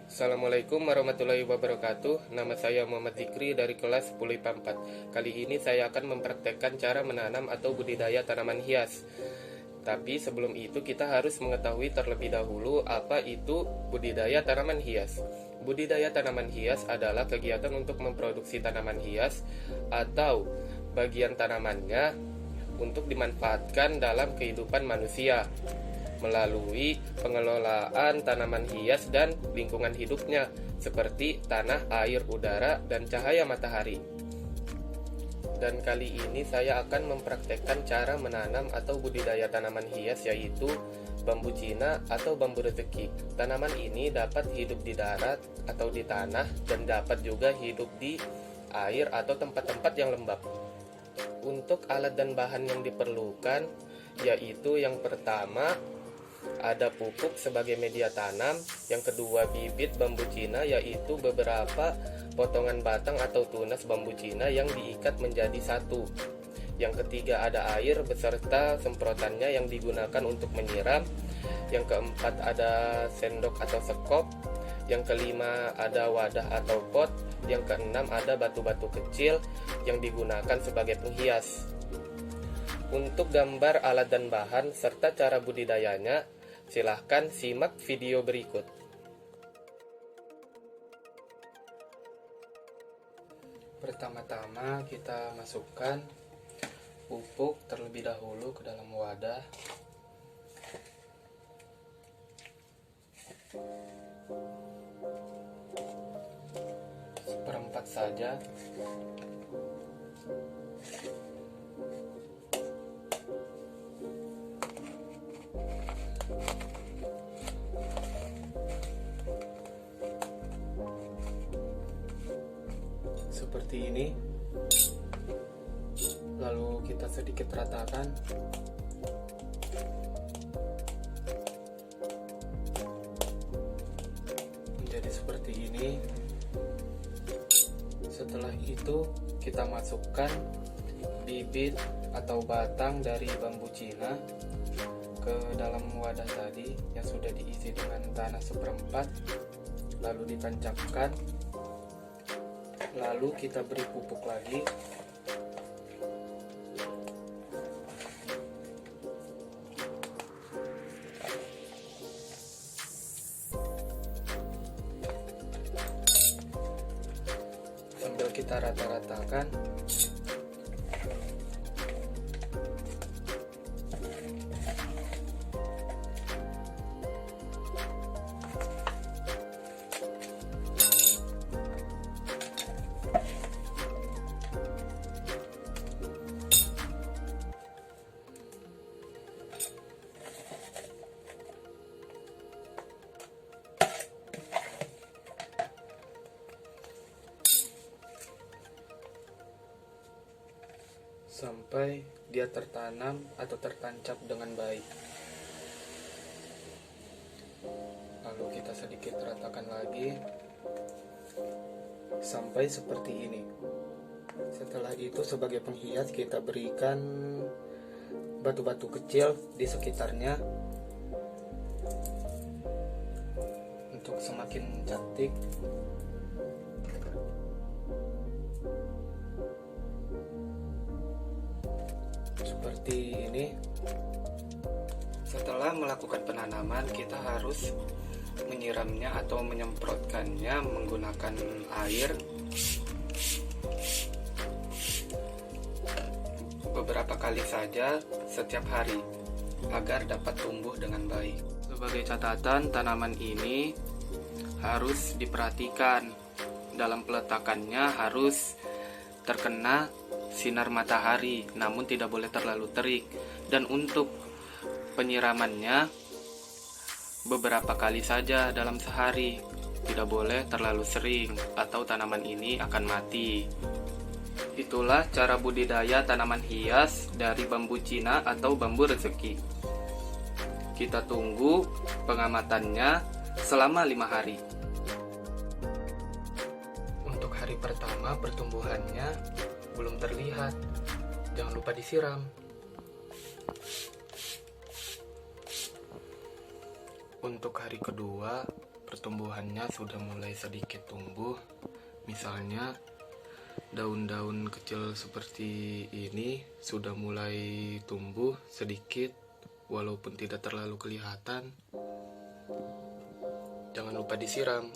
Assalamualaikum warahmatullahi wabarakatuh. Nama saya Muhammad Zikri dari kelas 10 IPA 4. Kali ini saya akan mempraktekkan cara menanam atau budidaya tanaman hias. Tapi sebelum itu kita harus mengetahui terlebih dahulu apa itu budidaya tanaman hias. Budidaya tanaman hias adalah kegiatan untuk memproduksi tanaman hias atau bagian tanamannya untuk dimanfaatkan dalam kehidupan manusia melalui pengelolaan tanaman hias dan lingkungan hidupnya seperti tanah, air, udara, dan cahaya matahari. Dan kali ini saya akan mempraktekkan cara menanam atau budidaya tanaman hias, yaitu bambu Cina atau bambu rezeki. Tanaman ini dapat hidup di darat atau di tanah dan dapat juga hidup di air atau tempat-tempat yang lembab. Untuk alat dan bahan yang diperlukan yaitu yang pertama ada pupuk sebagai media tanam, yang kedua bibit bambu Cina yaitu beberapa potongan batang atau tunas bambu Cina yang diikat menjadi satu. Yang ketiga ada air beserta semprotannya yang digunakan untuk menyiram. Yang keempat ada sendok atau sekop. Yang kelima ada wadah atau pot. Yang keenam ada batu-batu kecil yang digunakan sebagai penghias. Untuk gambar alat dan bahan serta cara budidayanya, silahkan simak video berikut. Pertama-tama kita masukkan pupuk terlebih dahulu ke dalam wadah. Seperempat saja. Seperti ini. Lalu kita sedikit ratakan. Menjadi seperti ini. Setelah itu kita masukkan bibit atau batang dari bambu Cina ke dalam wadah tadi yang sudah diisi dengan tanah seperempat, lalu ditancapkan. Lalu kita beri pupuk lagi. Sambil kita rata-ratakan. Sampai dia tertanam atau tertancap dengan baik. Lalu kita sedikit ratakan lagi sampai seperti ini. Setelah itu sebagai penghias kita berikan batu-batu kecil di sekitarnya untuk semakin cantik. Seperti ini. Setelah melakukan penanaman, kita harus menyiramnya atau menyemprotkannya menggunakan air beberapa kali saja setiap hari agar dapat tumbuh dengan baik. Sebagai catatan, tanaman ini harus diperhatikan. Dalam peletakannya harus terkena sinar matahari, namun tidak boleh terlalu terik. Dan untuk penyiramannya beberapa kali saja dalam sehari, tidak boleh terlalu sering atau tanaman ini akan mati. Itulah cara budidaya tanaman hias dari bambu Cina atau bambu rezeki. Kita tunggu pengamatannya selama 5 hari. Untuk hari pertama pertumbuhannya belum terlihat, jangan lupa disiram. Untuk hari kedua pertumbuhannya sudah mulai sedikit tumbuh. Misalnya daun-daun kecil seperti ini sudah mulai tumbuh sedikit, walaupun tidak terlalu kelihatan. Jangan lupa disiram.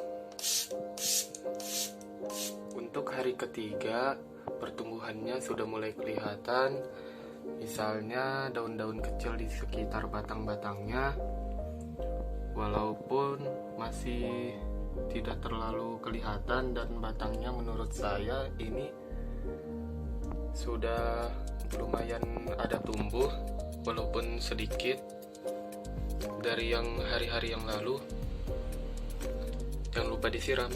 Untuk hari ketiga, pertumbuhannya sudah mulai kelihatan. Misalnya daun-daun kecil di sekitar batang-batangnya, walaupun masih tidak terlalu kelihatan, dan batangnya menurut saya ini sudah lumayan ada tumbuh walaupun sedikit dari yang hari-hari yang lalu. Jangan lupa disiram.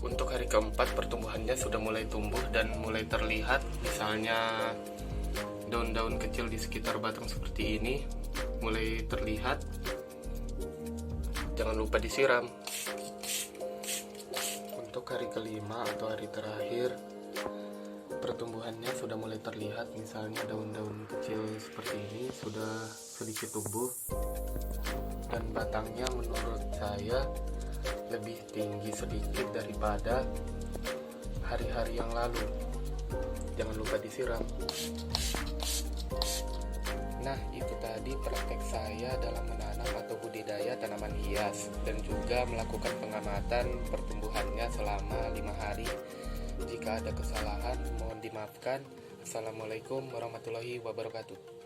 Untuk hari keempat, pertumbuhannya sudah mulai tumbuh dan mulai terlihat. Misalnya daun-daun kecil di sekitar batang seperti ini mulai terlihat. Jangan lupa disiram. Untuk hari kelima atau hari terakhir, pertumbuhannya sudah mulai terlihat. Misalnya daun-daun kecil seperti ini sudah sedikit tumbuh, dan batangnya menurut saya lebih tinggi sedikit daripada hari-hari yang lalu. Jangan lupa disiram. Nah, itu tadi praktek saya dalam menanam atau budidaya tanaman hias, dan juga melakukan pengamatan pertumbuhannya selama 5 hari. Jika ada kesalahan, mohon dimaafkan. Assalamualaikum warahmatullahi wabarakatuh.